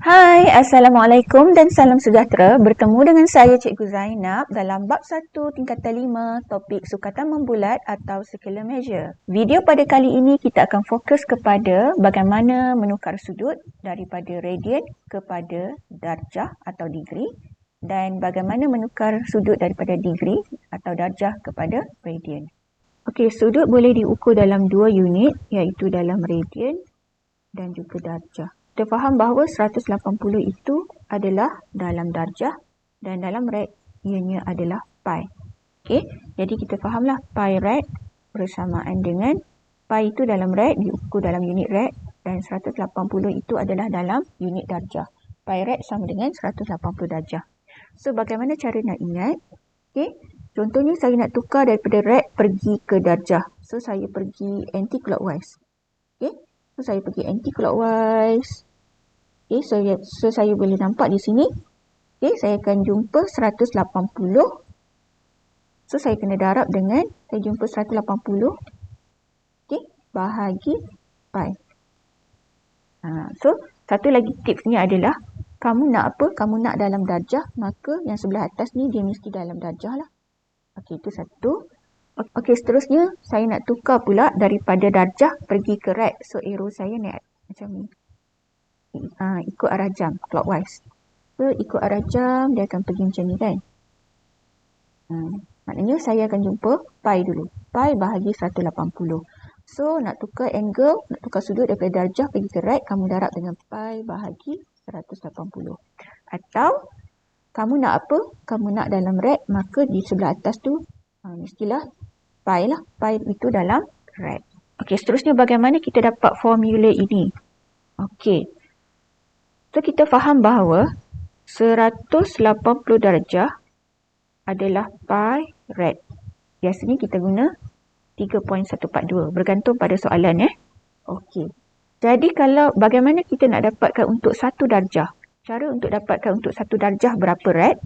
Hai, Assalamualaikum dan salam sejahtera. Bertemu dengan saya Cikgu Zainab dalam bab 1 tingkatan 5 topik sukatan membulat atau scalar measure. Video pada kali ini kita akan fokus kepada bagaimana menukar sudut daripada radian kepada darjah atau degree dan bagaimana menukar sudut daripada degree atau darjah kepada radian. Okey, sudut boleh diukur dalam dua unit iaitu dalam radian dan juga darjah. Kita faham bahawa 180 itu adalah dalam darjah dan dalam rad ianya adalah pi. Okey, jadi kita fahamlah pi rad bersamaan dengan pi itu dalam rad diukur dalam unit rad dan 180 itu adalah dalam unit darjah. Pi rad sama dengan 180 darjah. So bagaimana cara nak ingat? Okey, contohnya saya nak tukar daripada rad pergi ke darjah. So saya pergi anti clockwise. Okey, so saya pergi anti clockwise. Okay, so saya boleh nampak di sini. Okay, saya akan jumpa 180. So saya kena darab dengan, saya jumpa 180. Okay, bahagi pi. So satu lagi tipsnya adalah, kamu nak apa? Kamu nak dalam darjah, maka yang sebelah atas ni dia mesti dalam darjah lah. Okay, itu satu. Okay, seterusnya saya nak tukar pula daripada darjah pergi ke rad. So arrow saya naik macam ni. Ikut arah jam, clockwise. So, ikut arah jam, dia akan pergi macam ni kan. Maknanya saya akan jumpa pi dulu. Pi bahagi 180. So, nak tukar angle, nak tukar sudut daripada darjah pergi ke rad, kamu darab dengan pi bahagi 180. Atau, kamu nak apa? Kamu nak dalam rad, maka di sebelah atas tu, mestilah pi lah. Pi itu dalam rad. Okey, seterusnya bagaimana kita dapat formula ini? Okey. So, kita faham bahawa 180 darjah adalah pi rad. Biasanya kita guna 3.142. Bergantung pada soalan. Okey. Jadi, bagaimana kita nak dapatkan untuk satu darjah? Cara untuk dapatkan untuk satu darjah berapa rad?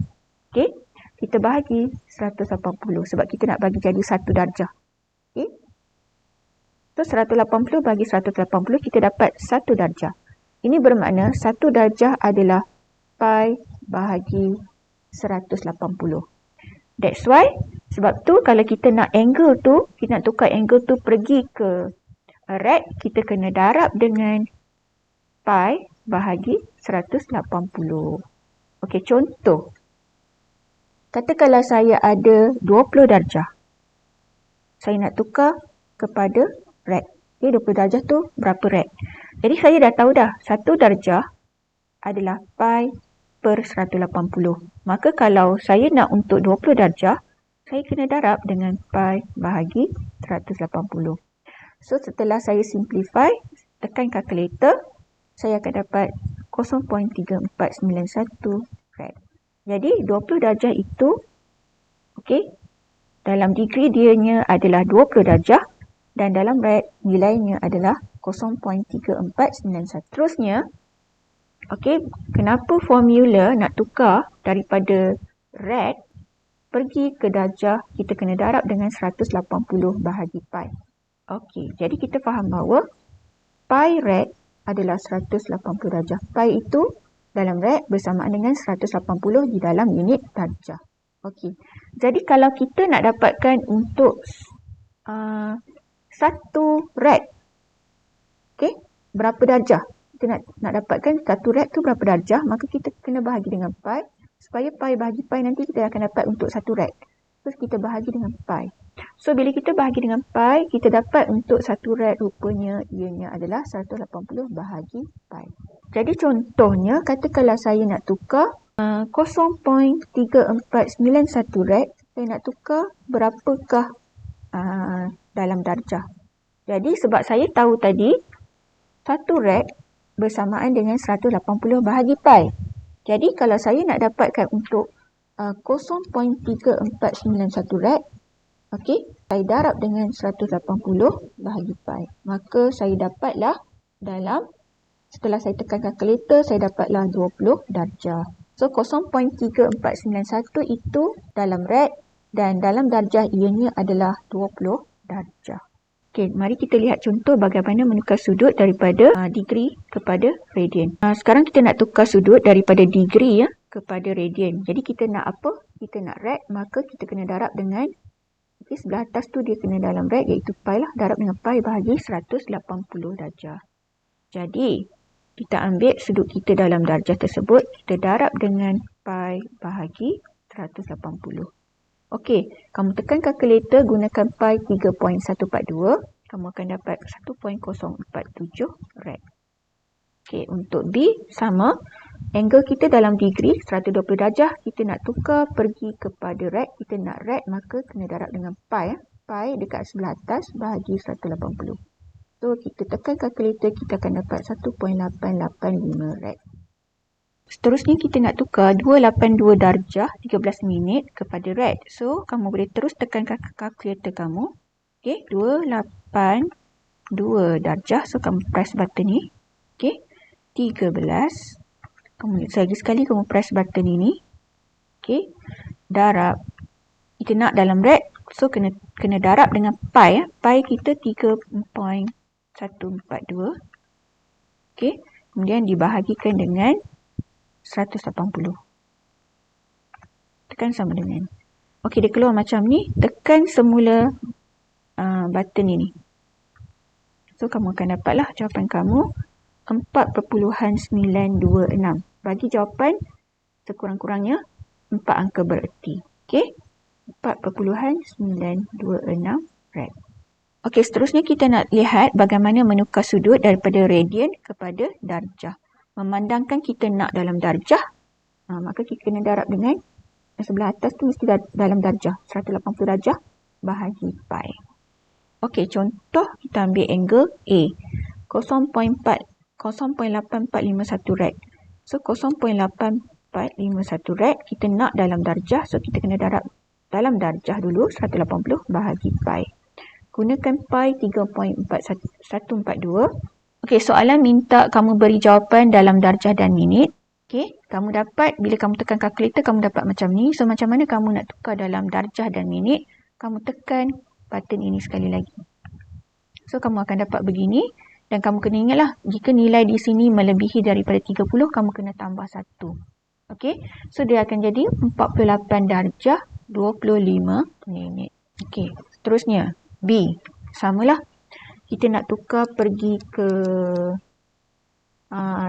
Okey. Kita bahagi 180 sebab kita nak bagi jadi satu darjah. Okey. So, 180 bagi 180 kita dapat satu darjah. Ini bermakna satu darjah adalah pi bahagi 180. That's why, sebab tu kalau kita nak angle tu, kita nak tukar angle tu pergi ke rad, kita kena darab dengan pi bahagi 180. Okey, contoh. Katakanlah saya ada 20 darjah. Saya nak tukar kepada rad. Okay, 20 darjah tu berapa rad? Jadi saya dah tahu dah, satu darjah adalah pi per 180. Maka kalau saya nak untuk 20 darjah, saya kena darab dengan pi bahagi 180. So setelah saya simplify, tekan kalkulator, saya akan dapat 0.3491 rad. Jadi 20 darjah itu, okay, dalam degree dianya adalah 20 darjah. Dan dalam rad nilainya adalah 0.3491. Terusnya, okey, kenapa formula nak tukar daripada rad pergi ke darjah, kita kena darab dengan 180 bahagi pi. Okey, jadi kita faham bahawa pi rad adalah 180 darjah. Pi itu dalam rad bersamaan dengan 180 di dalam unit darjah. Okey, jadi kalau kita nak dapatkan untuk satu rad. Okey, berapa darjah? Kita nak dapatkan satu rad tu berapa darjah, maka kita kena bahagi dengan pi. Supaya pi bahagi pi nanti kita akan dapat untuk satu rad. Terus kita bahagi dengan pi. So, bila kita bahagi dengan pi, kita dapat untuk satu rad rupanya ianya adalah 180 bahagi pi. Jadi contohnya, katakanlah saya nak tukar 0.3491 rad, saya nak tukar berapakah dalam darjah. Jadi sebab saya tahu tadi satu rad bersamaan dengan 180 bahagi pi. Jadi kalau saya nak dapatkan untuk 0.3491 rad, okey, saya darab dengan 180 bahagi pi. Maka saya dapatlah setelah saya tekan kalkulator, saya dapatlah 20 darjah. So 0.3491 itu dalam rad dan dalam darjah ianya adalah 20 darjah. Okey, mari kita lihat contoh bagaimana menukar sudut daripada degree kepada radian. Sekarang kita nak tukar sudut daripada degree kepada radian. Jadi kita nak apa? Kita nak rad, maka kita kena darab dengan sebelah atas tu dia kena dalam rad iaitu pi lah. Darab dengan pi bahagi 180 darjah. Jadi kita ambil sudut kita dalam darjah tersebut, kita darab dengan pi bahagi 180. Okey, kamu tekan kalkulator gunakan pi 3.142, kamu akan dapat 1.047 rad. Okey, untuk B sama, angle kita dalam degree 120 darjah, kita nak tukar pergi kepada rad, kita nak rad maka kena darab dengan pi. Pi dekat sebelah atas bahagi 180. So, kita tekan kalkulator, kita akan dapat 1.885 rad. Seterusnya kita nak tukar 282 darjah 13 minit kepada rad. So, kamu boleh terus tekan kalkulator kamu. Okey, 282 darjah. So, kamu press button ni. Okey, 13. Kamu lagi sekali kamu press button ini. Okey, darab. Kita nak dalam rad. So, kena darab dengan pi. Pi kita 3.142. Okey, kemudian dibahagikan dengan 180. Tekan sama dengan. Okey, dia keluar macam ni. Tekan semula button ini. So, kamu akan dapatlah jawapan kamu 4.926. Bagi jawapan sekurang-kurangnya 4 angka bererti. Okey, 4.926 rad. Okey, seterusnya kita nak lihat bagaimana menukar sudut daripada radian kepada darjah. Memandangkan kita nak dalam darjah, maka kita kena darab dengan sebelah atas tu mesti dalam darjah. 180 darjah bahagi pi. Okey, contoh kita ambil angle A. 0.8451 rad. So, 0.8451 rad kita nak dalam darjah. So, kita kena darab dalam darjah dulu 180 bahagi pi. Gunakan pi 3.142. Okey, soalan minta kamu beri jawapan dalam darjah dan minit. Okey, kamu dapat, bila kamu tekan kalkulator, kamu dapat macam ni. So, macam mana kamu nak tukar dalam darjah dan minit? Kamu tekan button ini sekali lagi. So, kamu akan dapat begini. Dan kamu kena ingatlah, jika nilai di sini melebihi daripada 30, kamu kena tambah 1. Okey, so dia akan jadi 48 darjah 25 minit. Okey, seterusnya B. Samalah. Kita nak tukar pergi ke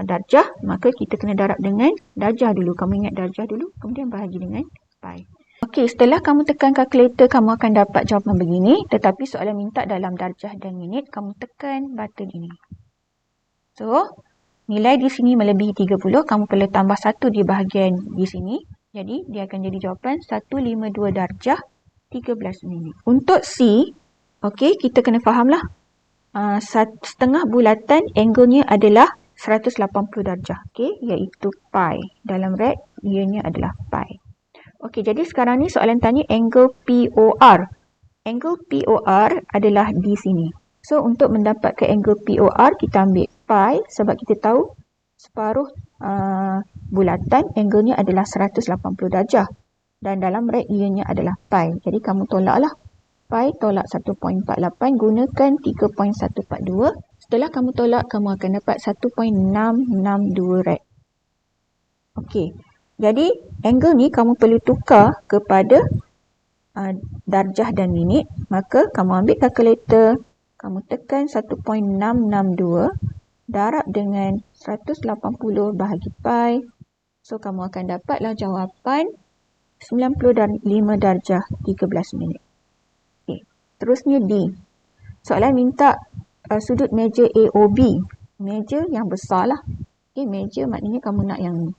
darjah, maka kita kena darab dengan darjah dulu. Kamu ingat darjah dulu, kemudian bahagi dengan pi. Okey, setelah kamu tekan kalkulator, kamu akan dapat jawapan begini. Tetapi soalan minta dalam darjah dan minit, kamu tekan button ini. So, nilai di sini melebihi 30, kamu perlu tambah 1 di bahagian di sini. Jadi, dia akan jadi jawapan 152 darjah 13 minit. Untuk C, okey, kita kena fahamlah. Setengah bulatan angle-nya adalah 180 darjah, okey, iaitu pi. Dalam rad, ianya adalah pi. Okey, jadi sekarang ni soalan tanya angle POR. Angle POR adalah di sini. So, untuk mendapatkan angle POR, kita ambil pi sebab kita tahu separuh bulatan angle-nya adalah 180 darjah. Dan dalam rad, ianya adalah pi. Jadi, kamu tolaklah. Pi tolak 1.48, gunakan 3.142. Setelah kamu tolak, kamu akan dapat 1.662 rad. Okey, jadi angle ni kamu perlu tukar kepada darjah dan minit. Maka kamu ambil kalkulator, kamu tekan 1.662, darab dengan 180 bahagi pi. So, kamu akan dapatlah jawapan 95 darjah 13 minit. Terusnya D. Soalan minta sudut meja AOB. Meja yang besar lah. Okay, meja maknanya kamu nak yang ni.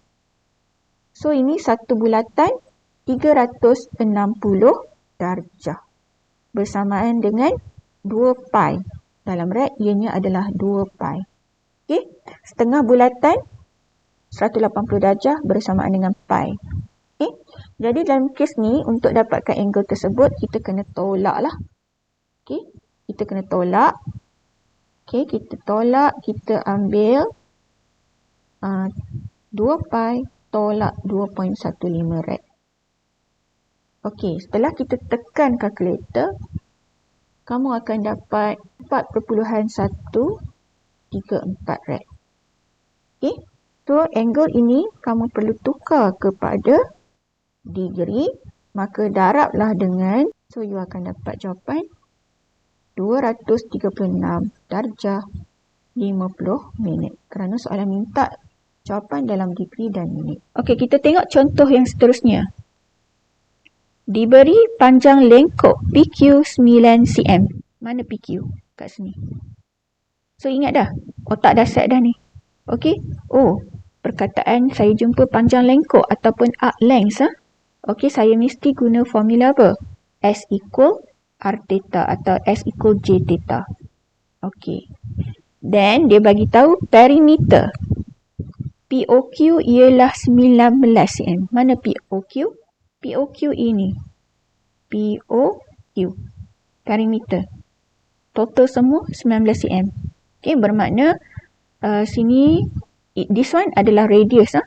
So, ini satu bulatan 360 darjah. Bersamaan dengan 2 pi. Dalam rad, ianya adalah 2 pi. Okay. Setengah bulatan 180 darjah bersamaan dengan pi. Okay. Jadi, dalam kes ni, untuk dapatkan angle tersebut, kita kena tolak lah. Okay, kita kena tolak. Okay, kita tolak, kita ambil 2 pi tolak 2.15 rad. Okay, setelah kita tekan kalkulator, kamu akan dapat 4.134 rad. Okay. So, angle ini kamu perlu tukar kepada degree. Maka darablah dengan, so you akan dapat jawapan 236 darjah 50 minit. Kerana soalan minta jawapan dalam degree dan minit. Okey, kita tengok contoh yang seterusnya. Diberi panjang lengkuk PQ 9 cm. Mana PQ? Kat sini. So, ingat dah. Otak dah set dah ni. Okey. Oh, perkataan saya jumpa panjang lengkuk ataupun arc length. Okey, saya mesti guna formula apa? S equal R theta atau S equal J theta. Okey. Then, dia bagi tahu perimeter. POQ ialah 19 cm. Mana POQ? POQ ini. POQ. Perimeter. Total semua 19 cm. Okey, bermakna sini, this one adalah radius.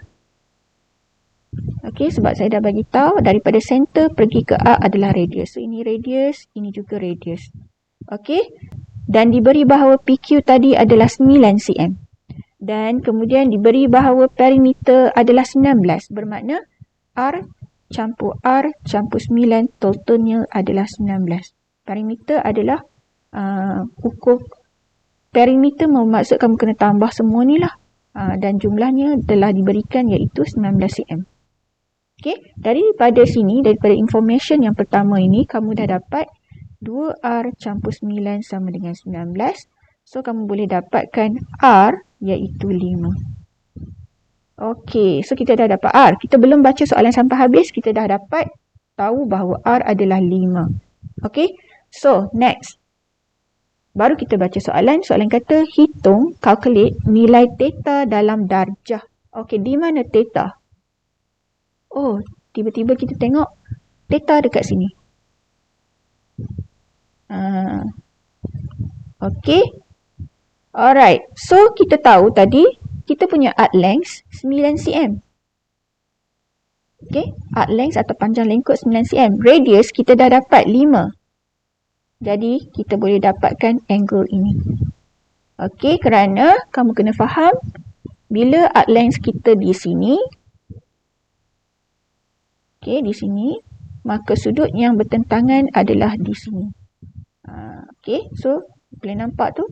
Okey, sebab saya dah bagi tahu daripada center pergi ke arc adalah radius. So, ini radius, ini juga radius. Okey. Dan diberi bahawa PQ tadi adalah 9 cm. Dan kemudian diberi bahawa perimeter adalah 19. Bermakna R campur R campur 9 totalnya adalah 19. Perimeter adalah ukur. Perimeter bermaksud kamu kena tambah semua ni lah. Dan jumlahnya telah diberikan iaitu 19 cm. Okey, daripada sini, daripada information yang pertama ini, kamu dah dapat 2R campur 9 sama dengan 19. So, kamu boleh dapatkan R iaitu 5. Okey, so kita dah dapat R. Kita belum baca soalan sampai habis, kita dah dapat tahu bahawa R adalah 5. Okey, so next. Baru kita baca soalan. Soalan kata, hitung, calculate nilai theta dalam darjah. Okey, di mana theta? Oh, tiba-tiba kita tengok theta dekat sini. Okey. Alright. So, kita tahu tadi, kita punya arc length 9 cm. Okey. Arc length atau panjang lengkuk 9 cm. Radius kita dah dapat 5. Jadi, kita boleh dapatkan angle ini. Okey, kerana kamu kena faham, bila arc length kita di sini, okey, di sini, maka sudut yang bertentangan adalah di sini. Okey, so boleh nampak tu.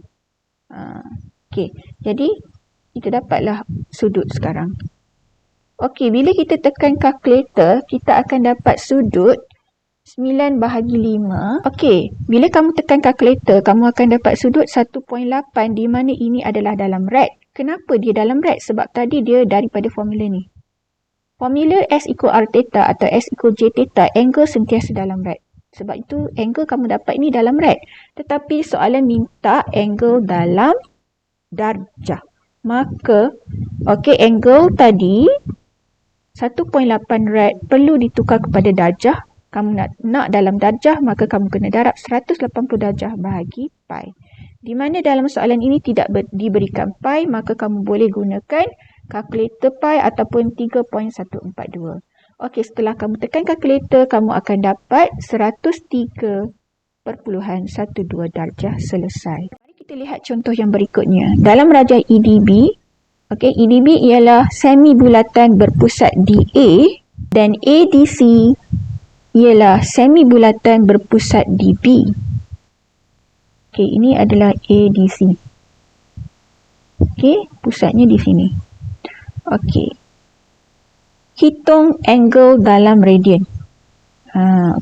Okey, jadi kita dapatlah sudut sekarang. Okey, bila kita tekan kalkulator, kita akan dapat sudut 9 bahagi 5. Okey, bila kamu tekan kalkulator, kamu akan dapat sudut 1.8 di mana ini adalah dalam rad. Kenapa dia dalam rad? Sebab tadi dia daripada formula ni. Formula S equal R theta atau S equal J theta, angle sentiasa dalam rad. Sebab itu angle kamu dapat ini dalam rad. Tetapi soalan minta angle dalam darjah. Maka, okey, angle tadi 1.8 rad perlu ditukar kepada darjah. Kamu nak dalam darjah, maka kamu kena darab 180 darjah bahagi pi. Di mana dalam soalan ini tidak diberikan pi, maka kamu boleh gunakan kalkulator pi ataupun 3.142. Okey, setelah kamu tekan kalkulator, kamu akan dapat 103.12 darjah selesai. Mari kita lihat contoh yang berikutnya. Dalam rajah EDB, okey, EDB ialah semi bulatan berpusat DA dan ADC ialah semi bulatan berpusat DB. Okey, ini adalah ADC. Okey, pusatnya di sini. Okey. Hitung angle dalam radian.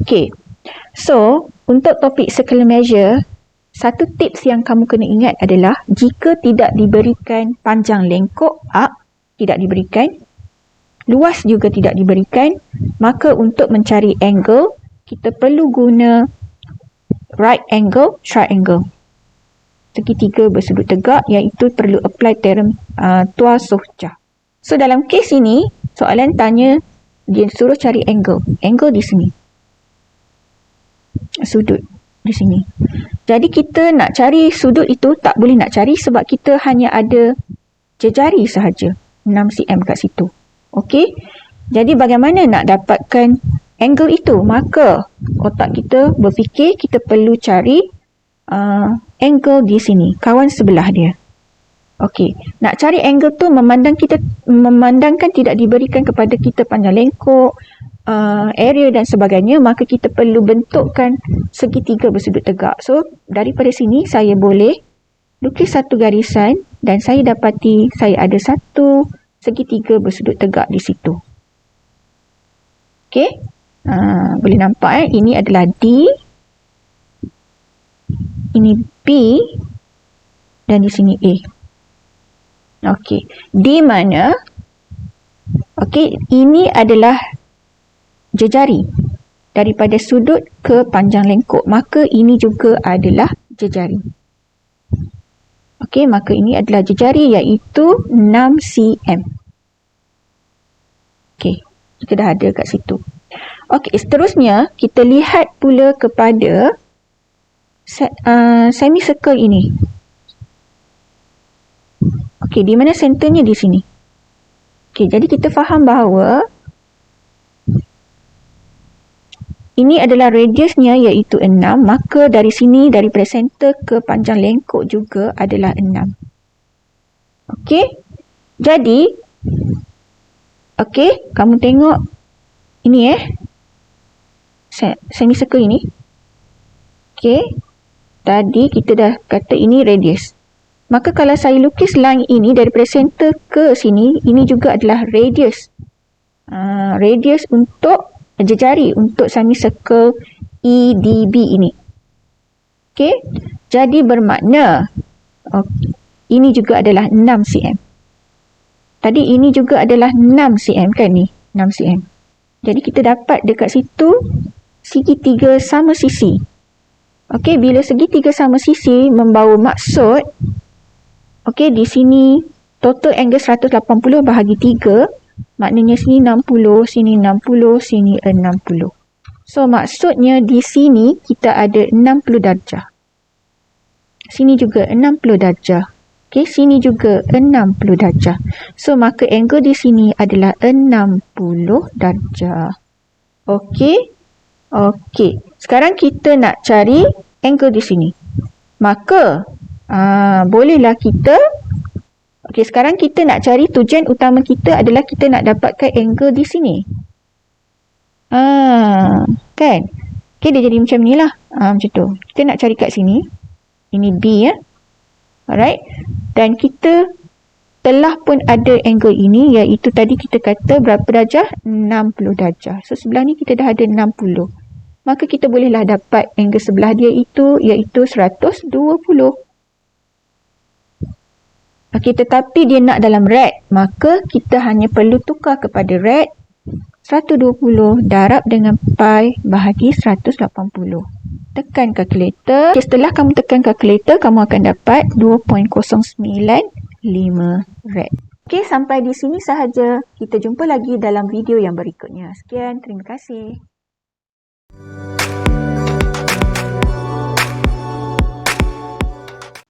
Okey. So, untuk topik circular measure, satu tips yang kamu kena ingat adalah jika tidak diberikan panjang lengkuk arc, tidak diberikan, luas juga tidak diberikan, maka untuk mencari angle, kita perlu guna right angle, triangle. Segitiga bersudut tegak, iaitu perlu apply teorem Tuah-Sohcah. So, dalam kes ini, soalan tanya, dia suruh cari angle. Angle di sini. Sudut di sini. Jadi, kita nak cari sudut itu, tak boleh nak cari sebab kita hanya ada jejari sahaja. 6 cm kat situ. Okey? Jadi, bagaimana nak dapatkan angle itu? Maka, otak kita berfikir kita perlu cari angle di sini, kawan sebelah dia. Okey, nak cari angle tu memandangkan tidak diberikan kepada kita panjang lengkok, area dan sebagainya, maka kita perlu bentukkan segitiga bersudut tegak. So, daripada sini saya boleh lukis satu garisan dan saya dapati saya ada satu segitiga bersudut tegak di situ. Okey, boleh nampak ini adalah D, ini B dan di sini A. Okey, di mana ini adalah jejari daripada sudut ke panjang lengkok, maka ini juga adalah jejari. Okey, maka ini adalah jejari iaitu 6 cm. Okey, kita dah ada kat situ. Okey, seterusnya kita lihat pula kepada semicircle ini. Okey, di mana centernya di sini. Okey, jadi kita faham bahawa ini adalah radiusnya iaitu 6, maka dari sini daripada center ke panjang lengkok juga adalah 6. Okey, jadi kamu tengok ini semicircle ini. Okey, tadi kita dah kata ini radius. Maka kalau saya lukis line ini daripada center ke sini, ini juga adalah radius. Radius untuk jejari untuk semicircle EDB ini. Okey, jadi bermakna ini juga adalah 6 cm. Tadi ini juga adalah 6 cm kan ni, 6 cm. Jadi kita dapat dekat situ segitiga sama sisi. Okey, bila segitiga sama sisi membawa maksud, okey, di sini total angle 180 bahagi 3, maknanya sini 60, sini 60, sini 60. So, maksudnya di sini kita ada 60 darjah. Sini juga 60 darjah. Okey, sini juga 60 darjah. So, maka angle di sini adalah 60 darjah. Okey. Okey. Sekarang kita nak cari angle di sini. Maka, bolehlah kita. Okey, sekarang kita nak cari tujuan utama kita adalah kita nak dapatkan angle di sini. Kan? Okey, dia jadi macam ni lah. Macam tu. Kita nak cari kat sini. Ini B ya. Alright. Dan kita telah pun ada angle ini, iaitu tadi kita kata berapa darjah? 60 darjah. So, sebelah ni kita dah ada 60. Maka kita bolehlah dapat angle sebelah dia itu, iaitu 120. Okey, tetapi dia nak dalam rad. Maka kita hanya perlu tukar kepada rad. 120 darab dengan pi bahagi 180. Tekan kalkulator. Okay, setelah kamu tekan kalkulator, kamu akan dapat 2.095 rad. Okey, sampai di sini sahaja. Kita jumpa lagi dalam video yang berikutnya. Sekian, terima kasih.